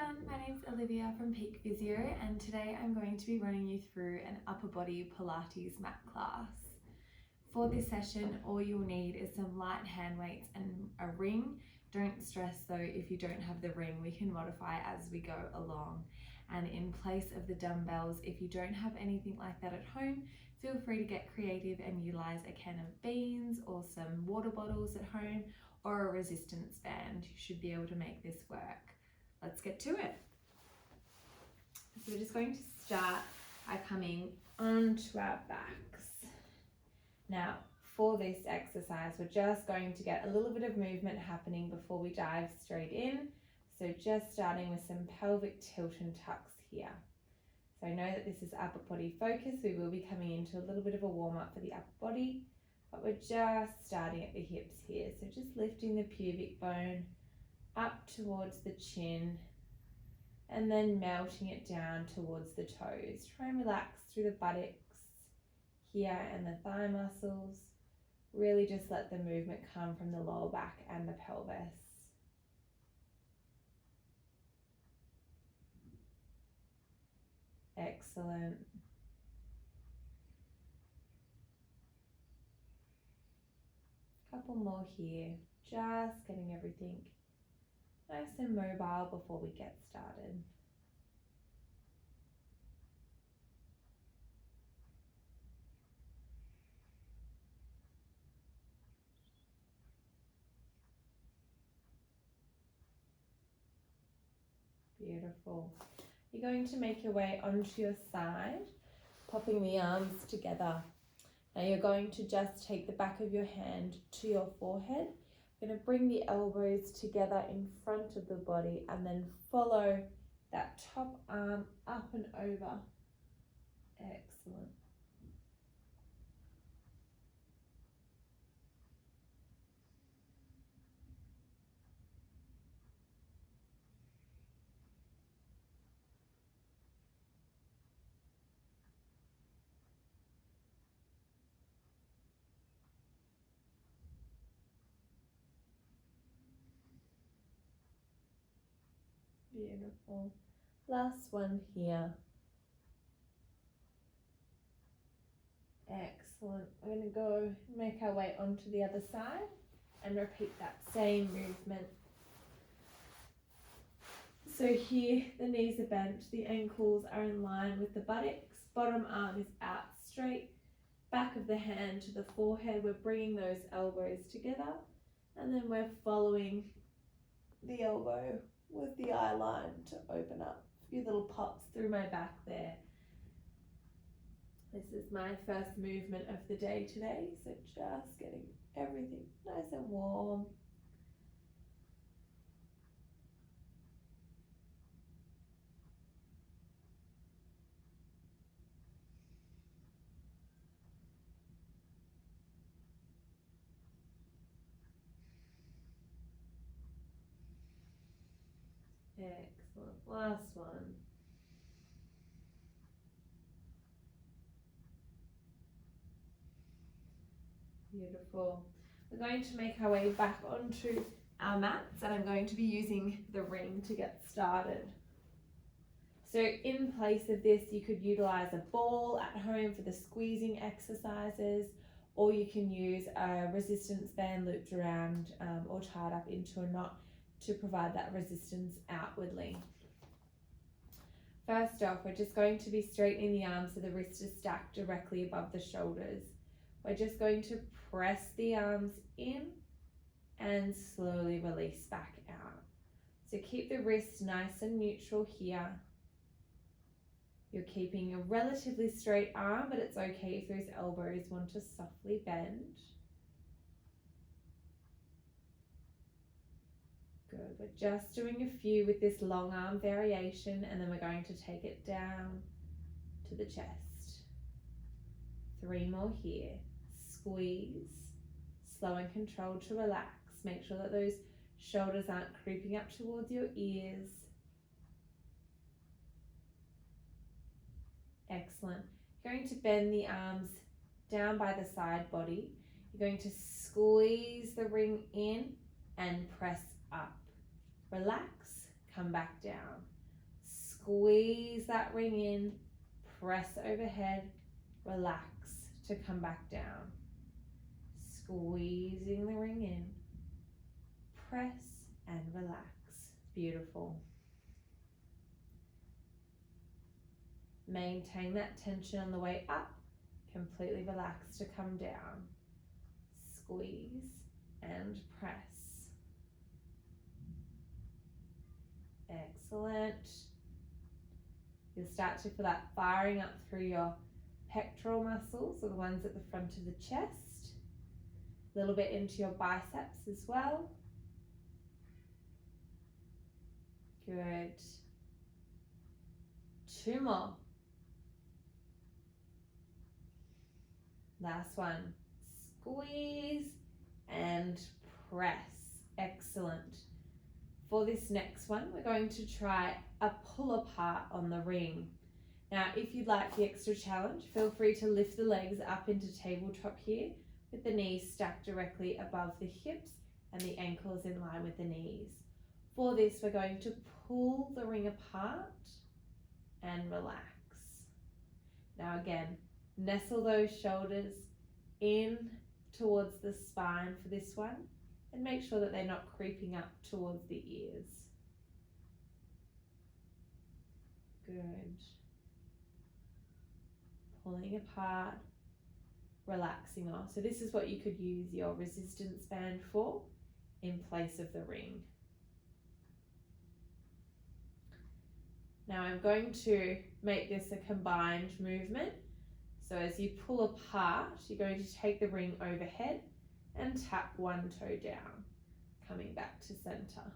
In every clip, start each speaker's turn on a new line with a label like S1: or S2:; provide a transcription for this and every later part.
S1: everyone, my name's Olivia from Peak Physio, and today I'm going to be running you through an upper body Pilates mat class. For this session, all you'll need is some light hand weights and a ring. Don't stress though if you don't have the ring, we can modify as we go along. And in place of the dumbbells, if you don't have anything like that at home, feel free to get creative and utilize a can of beans or some water bottles at home or a resistance band. You should be able to make this work. Let's get to it. So we're just going to start by coming onto our backs. Now, for this exercise, we're just going to get a little bit of movement happening before we dive straight in. So just starting with some pelvic tilt and tucks here. So I know that this is upper body focus. We will be coming into a little bit of a warm up for the upper body, but we're just starting at the hips here. So just lifting the pubic bone up towards the chin and then melting it down towards the toes. Try and relax through the buttocks here and the thigh muscles. Really just let the movement come from the lower back and the pelvis. Excellent. Couple more here, just getting everything nice and mobile before we get started. Beautiful. You're going to make your way onto your side, popping the arms together. Now you're going to just take the back of your hand to your forehead. You're going to bring the elbows together in front of the body and then follow that top arm up and over. Excellent. Beautiful. Last one here. Excellent. We're going to go make our way onto the other side and repeat that same movement. So here the knees are bent, the ankles are in line with the buttocks, bottom arm is out straight, back of the hand to the forehead. We're bringing those elbows together and then we're following the elbow with the eye line to open up. A few little pops through my back there. This is my first movement of the day today, so just getting everything nice and warm. Excellent. Last one. Beautiful. We're going to make our way back onto our mats and I'm going to be using the ring to get started. So in place of this, you could utilize a ball at home for the squeezing exercises, or you can use a resistance band looped around or tied up into a knot to provide that resistance outwardly. First off, we're just going to be straightening the arms so the wrist is stacked directly above the shoulders. We're just going to press the arms in and slowly release back out. So keep the wrist nice and neutral here. You're keeping a relatively straight arm, but it's okay if those elbows want to softly bend. Good. We're just doing a few with this long arm variation and then we're going to take it down to the chest. 3 more here. Squeeze, slow and controlled to relax. Make sure that those shoulders aren't creeping up towards your ears. Excellent. You're going to bend the arms down by the side body. You're going to squeeze the ring in and press up. Relax, come back down. Squeeze that ring in, press overhead, relax to come back down. Squeezing the ring in, press and relax. Beautiful. Maintain that tension on the way up, completely relax to come down. Squeeze and press. Excellent. You'll start to feel that firing up through your pectoral muscles, or the ones at the front of the chest. A little bit into your biceps as well. Good. 2 more. Last one. Squeeze and press. Excellent. For this next one, we're going to try a pull apart on the ring. Now, if you'd like the extra challenge, feel free to lift the legs up into tabletop here with the knees stacked directly above the hips and the ankles in line with the knees. For this, we're going to pull the ring apart and relax. Now again, nestle those shoulders in towards the spine for this one, and make sure that they're not creeping up towards the ears. Good. Pulling apart, relaxing off. So this is what you could use your resistance band for in place of the ring. Now I'm going to make this a combined movement. So as you pull apart, you're going to take the ring overhead and tap one toe down, coming back to center.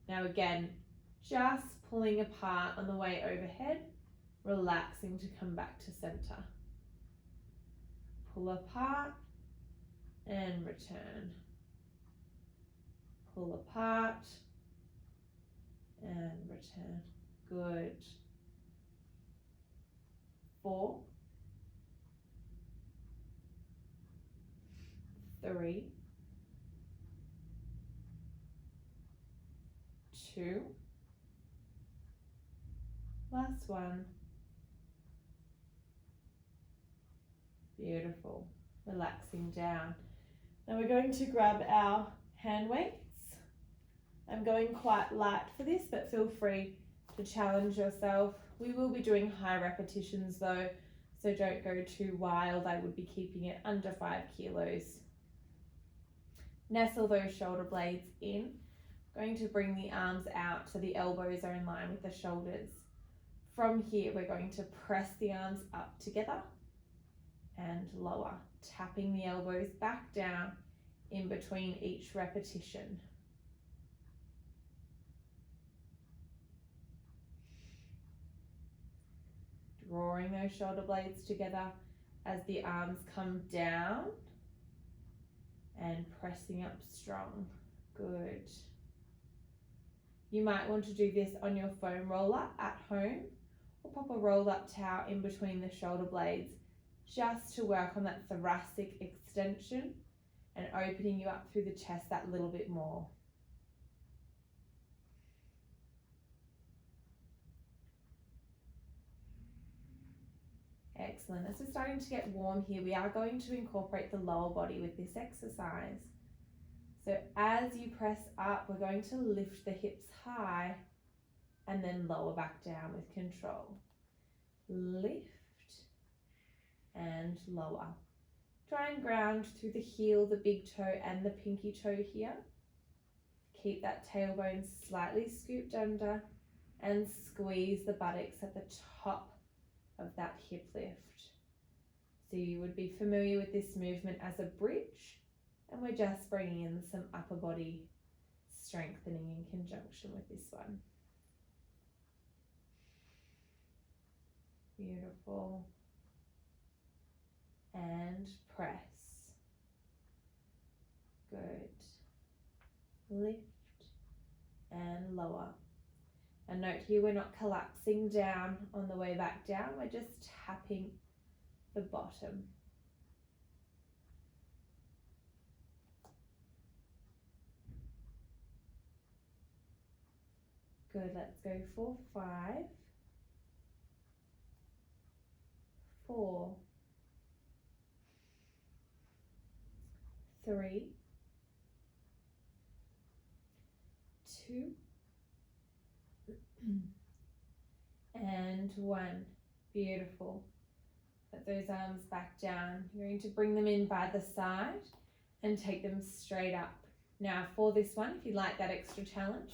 S1: Now again, just pulling apart on the way overhead, relaxing to come back to center. Pull apart and return. Pull apart and return. Good. 4, 3, 2, last one. Beautiful. Relaxing down. Now we're going to grab our hand weights. I'm going quite light for this, but feel free to challenge yourself. We will be doing high repetitions though, so don't go too wild. I would be keeping it under 5 kilos. Nestle those shoulder blades in. Going to bring the arms out so the elbows are in line with the shoulders. From here, we're going to press the arms up together and lower, tapping the elbows back down in between each repetition. Drawing those shoulder blades together as the arms come down and pressing up strong. Good. You might want to do this on your foam roller at home, or pop a roll up towel in between the shoulder blades just to work on that thoracic extension and opening you up through the chest that little bit more. Excellent. As we're starting to get warm here, we are going to incorporate the lower body with this exercise. So as you press up, we're going to lift the hips high and then lower back down with control. Lift and lower. Try and ground through the heel, the big toe and the pinky toe here. Keep that tailbone slightly scooped under and squeeze the buttocks at the top of that hip lift. So you would be familiar with this movement as a bridge, and we're just bringing in some upper body strengthening in conjunction with this one. Beautiful. And press. Good. Lift and lower. And note here, we're not collapsing down on the way back down, we're just tapping the bottom. Good, let's go for 5, 4, 3, 2, and 1. Beautiful. Put those arms back down. You're going to bring them in by the side and take them straight up. Now for this one, if you like that extra challenge,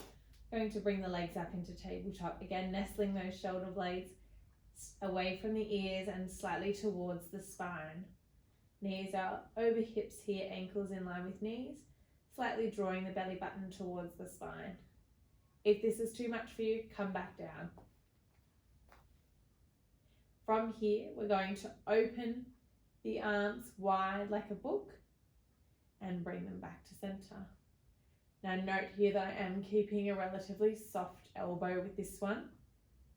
S1: going to bring the legs up into tabletop. Again, nestling those shoulder blades away from the ears and slightly towards the spine. Knees are over hips here, ankles in line with knees, slightly drawing the belly button towards the spine. If this is too much for you, come back down. From here, we're going to open the arms wide like a book and bring them back to center. Now note here that I am keeping a relatively soft elbow with this one.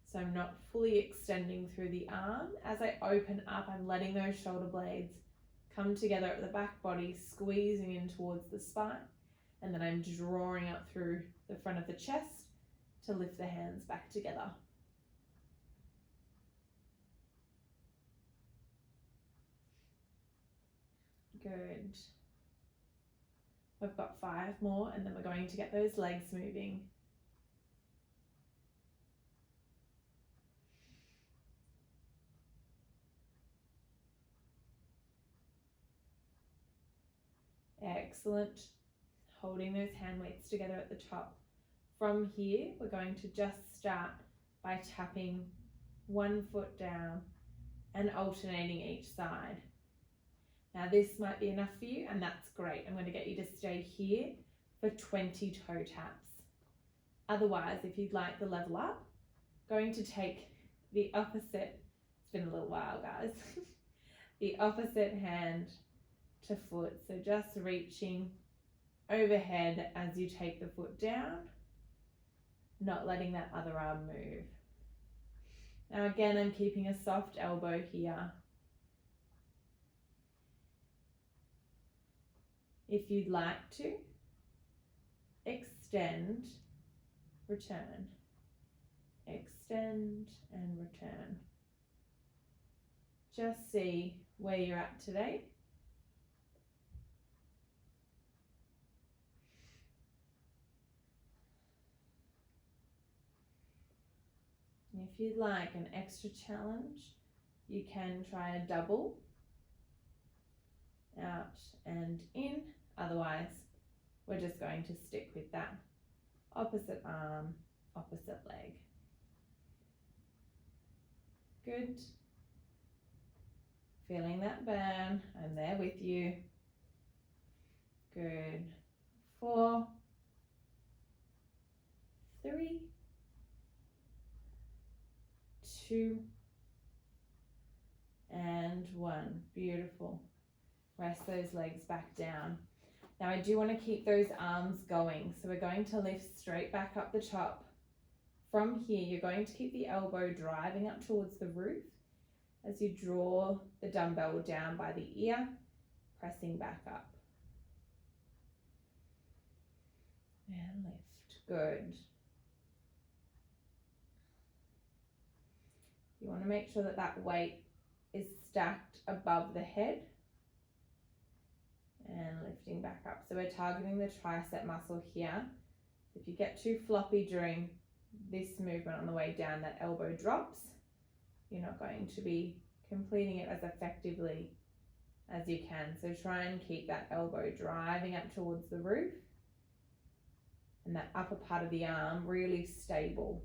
S1: So I'm not fully extending through the arm. As I open up, I'm letting those shoulder blades come together at the back body, squeezing in towards the spine. And then I'm drawing up through the front of the chest to lift the hands back together. Good. We've got 5 more and then we're going to get those legs moving. Excellent. Holding those hand weights together at the top. From here, we're going to just start by tapping one foot down and alternating each side. Now this might be enough for you and that's great. I'm going to get you to stay here for 20 toe taps. Otherwise, if you'd like the level up, going to take the opposite, it's been a little while guys, the opposite hand to foot. So just reaching overhead as you take the foot down, not letting that other arm move. Now again, I'm keeping a soft elbow here. If you'd like to, extend, return, extend and return. Just see where you're at today. And if you'd like an extra challenge, you can try a double, out and in. Otherwise, we're just going to stick with that opposite arm, opposite leg. Good. Feeling that burn. I'm there with you. Good. 4, 3, 2, and 1. Beautiful. Rest those legs back down. Now I do want to keep those arms going. So we're going to lift straight back up the top. From here, you're going to keep the elbow driving up towards the roof as you draw the dumbbell down by the ear, pressing back up. And lift. Good. You want to make sure that that weight is stacked above the head. And lifting back up. So we're targeting the tricep muscle here. If you get too floppy during this movement on the way down, that elbow drops. You're not going to be completing it as effectively as you can. So try and keep that elbow driving up towards the roof and that upper part of the arm really stable.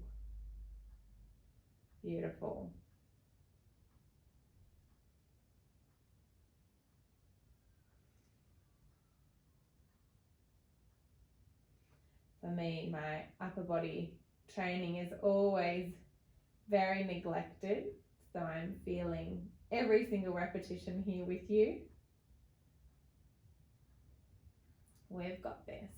S1: Beautiful. For me, my upper body training is always very neglected. So I'm feeling every single repetition here with you. We've got this.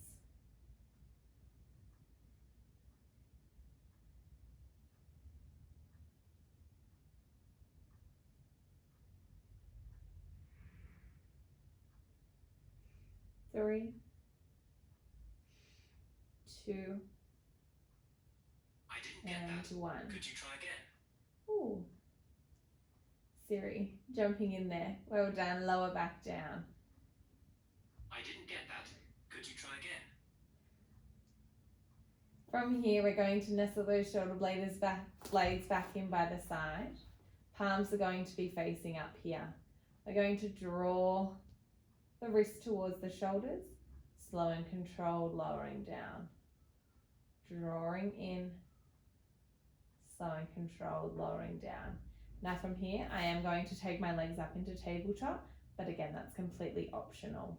S1: Three, 2, And 1.
S2: Could you try again?
S1: Ooh. Siri, jumping in there. Well done. Lower back down.
S2: I didn't get that. Could you try again?
S1: From here, we're going to nestle those shoulder blades back in by the side. Palms are going to be facing up here. We're going to draw the wrist towards the shoulders, slow and controlled, lowering down. Drawing in, slow and controlled, lowering down. Now from here, I am going to take my legs up into tabletop, but again, that's completely optional.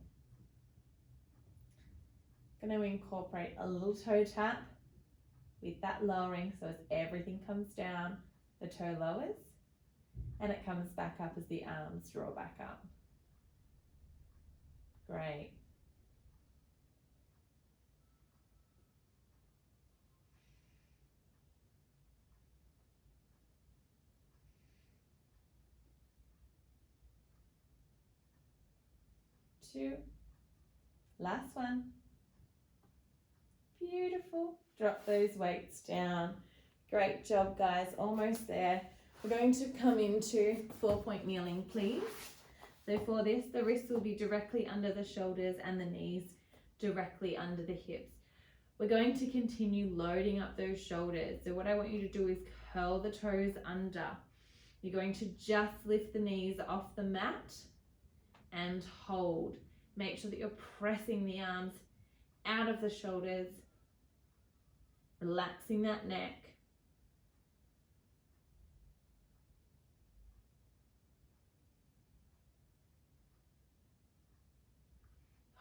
S1: I'm going to incorporate a little toe tap with that lowering, so as everything comes down, the toe lowers, and it comes back up as the arms draw back up. Great. Two. Last one. Beautiful. Drop those weights down. Great job, guys. Almost there. We're going to come into 4-point kneeling, please. So for this, the wrists will be directly under the shoulders and the knees directly under the hips. We're going to continue loading up those shoulders. So what I want you to do is curl the toes under. You're going to just lift the knees off the mat and hold. Make sure that you're pressing the arms out of the shoulders, relaxing that neck.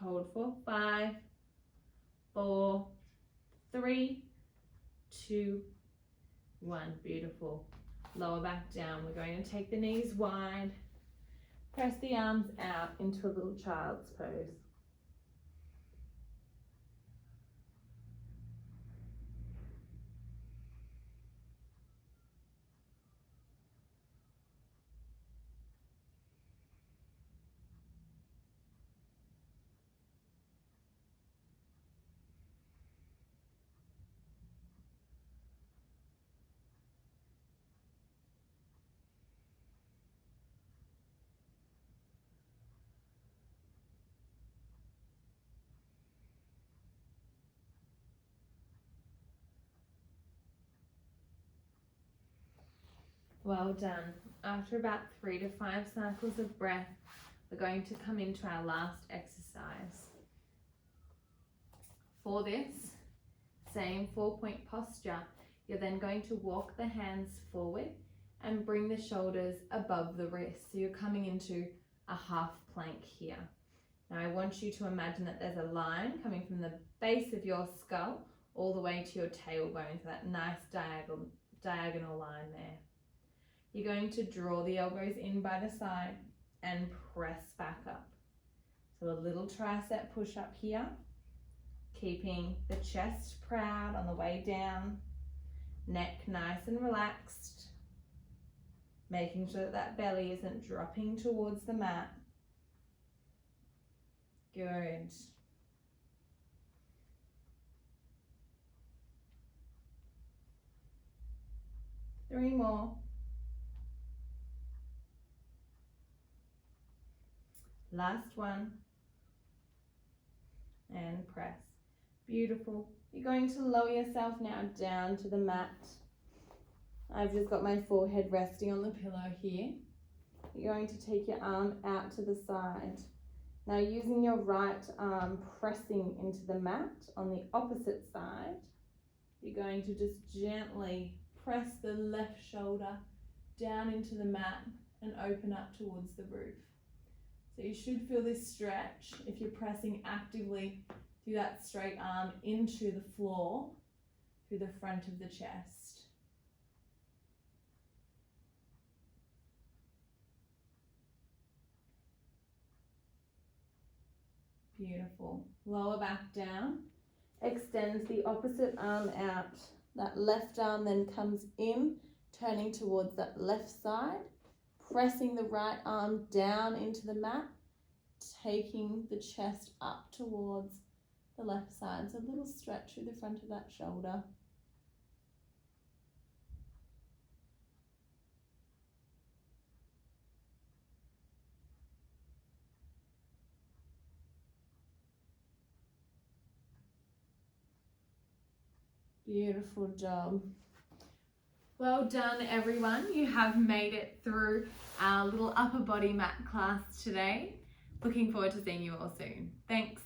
S1: Hold for 5, 4, 3, 2, 1. Beautiful. Lower back down. We're going to take the knees wide. Press the arms out into a little child's pose. Well done. After about 3 to 5 cycles of breath, we're going to come into our last exercise. For this, same 4-point posture, you're then going to walk the hands forward and bring the shoulders above the wrists. So you're coming into a half plank here. Now I want you to imagine that there's a line coming from the base of your skull all the way to your tailbone, so that nice diagonal line there. You're going to draw the elbows in by the side and press back up. So a little tricep push up here, keeping the chest proud on the way down, neck nice and relaxed, making sure that that belly isn't dropping towards the mat. Good. Three more. Last one. And press. Beautiful. You're going to lower yourself now down to the mat. I've just got my forehead resting on the pillow here. You're going to take your arm out to the side. Now using your right arm pressing into the mat on the opposite side, you're going to just gently press the left shoulder down into the mat and open up towards the roof. So you should feel this stretch if you're pressing actively through that straight arm into the floor, through the front of the chest. Beautiful. Lower back down. Extend the opposite arm out. That left arm then comes in, turning towards that left side, pressing the right arm down into the mat, taking the chest up towards the left side. So a little stretch through the front of that shoulder. Beautiful job. Well done, everyone. You have made it through our little upper body mat class today. Looking forward to seeing you all soon. Thanks.